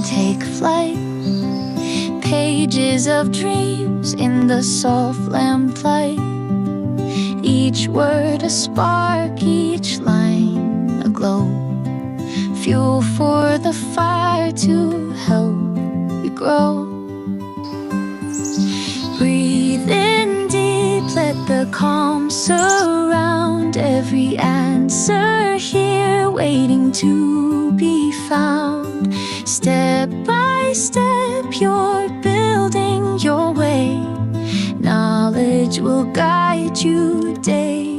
take flight. Pages of dreams in the soft lamplight. Each word a spark, each line a glow. Fuel for the fire to help you grow. Breathe in deep, let the calm surround. Every answer here waiting to be found. Step by step you're building your way. Knowledge will guide you day